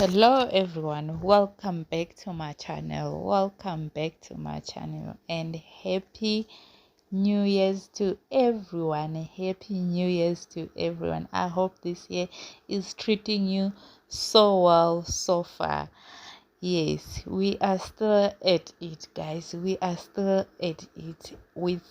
Hello everyone, welcome back to my channel. And happy New Year's to everyone. I hope this year is treating you so well so far. Yes, we are still at it, guys. We are still at it with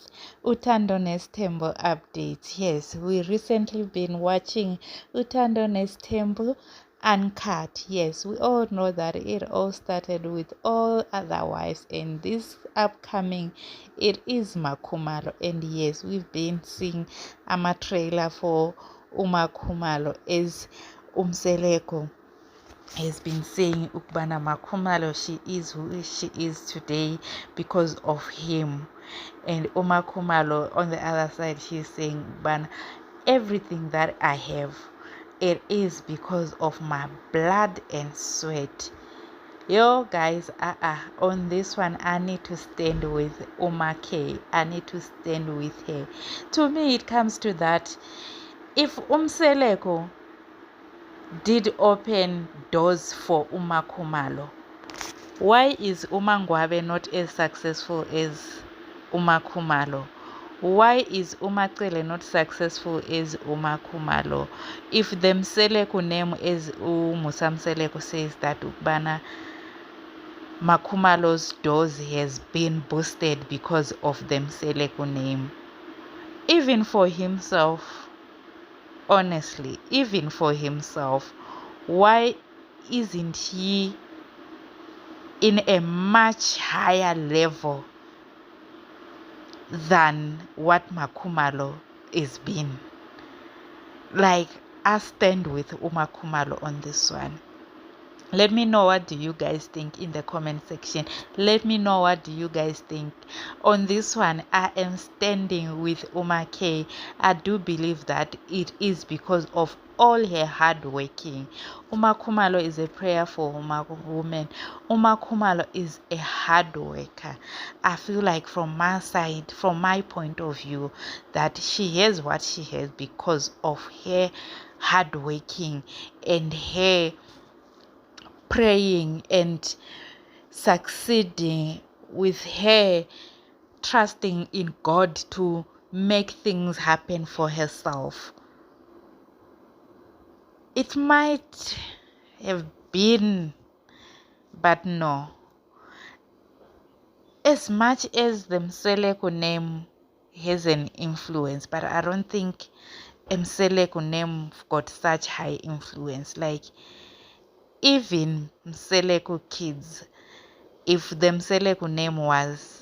Uthando Nestembo updates. Yes, we recently been watching Uthando Nestembo Uncut. Yes, we all know that it all started with all other wives, and this upcoming it is Makhumalo. And yes, we've been seeing a trailer for Umakhumalo as Umseleko has been saying Ukbana Makhumalo, she is who she is today because of him. And Umakhumalo on the other side, she's saying Ukbana, everything that I have, it is because of my blood and sweat. Yo guys, on this one I need to stand with Uma K. I need to stand with her. To me it comes to that, if Umseleko did open doors for Umakhumalo, why is Umangwabe not as successful as Umakhumalo? Why is Umacele not successful as Umakhumalo? If the Mseleko name as Musa Mseleko says that Ukbana Makhumalo's doors has been boosted because of the Mseleko name, even for himself, honestly, even for himself, why isn't he in a much higher level than what Makhumalo is being? Like, I stand with Umakhumalo on this one. Let me know what do you guys think in the comment section. Let me know what do you guys think. On this one, I am standing with Uma K. I do believe that it is because of all her hard working. Umakhumalo is a prayer for women. Umakhumalo is a hard worker. I feel like from my side, from my point of view, that she has what she has because of her hard working and her praying and succeeding, with her trusting in God to make things happen for herself. It might have been, but no. As much as the Mseleko name has an influence, but I don't think Mseleko name got such high influence. Like, even Mseleko kids, if the Mseleko name was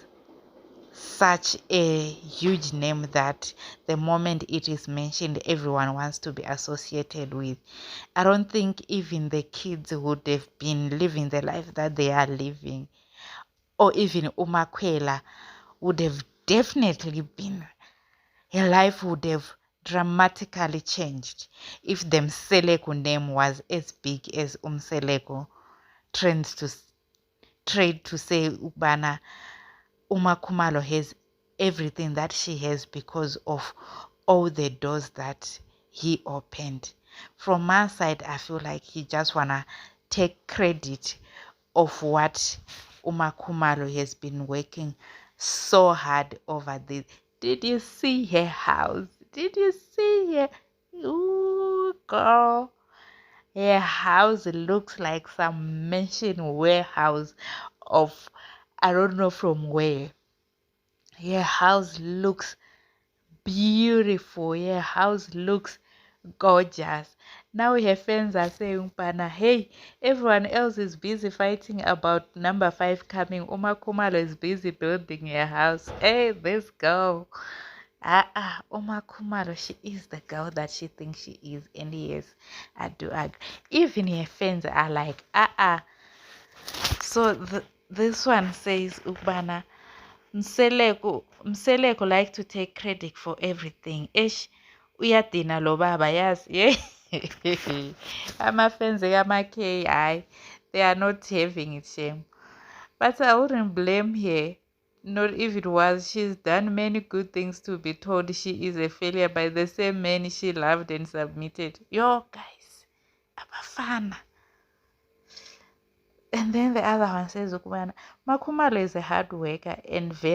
such a huge name that the moment it is mentioned everyone wants to be associated with, I don't think even the kids would have been living the life that they are living. Or even Umakwela would have definitely been, her life would have dramatically changed if the Mseleko name was as big as Umseleko trends to trade to say Ubana Umakhumalo has everything that she has because of all the doors that he opened. From my side, I feel like he just wanna take credit of what Umakhumalo has been working so hard over this. Did you see her house? Did you see her? Ooh, girl. Her house looks like some mansion warehouse of, I don't know from where. Her house looks beautiful. Her house looks gorgeous. Now her fans are saying, Pana, hey, everyone else is busy fighting about number 5 coming. Umakhumalo is busy building her house. Hey, this girl. Umakhumalo, she is the girl that she thinks she is. And yes, I do agree. Even her fans are like, So this one says, Ubana, Mseleko like to take credit for everything. Uyadina lo baba, yes, yeah. Ama-fans ama-K, they are not having it, shame. But I wouldn't blame her. Not if it was. She's done many good things to be told she is a failure by the same men she loved and submitted. Yo, guys, abafana. And then the other one says, Makhumalo is a hard worker and very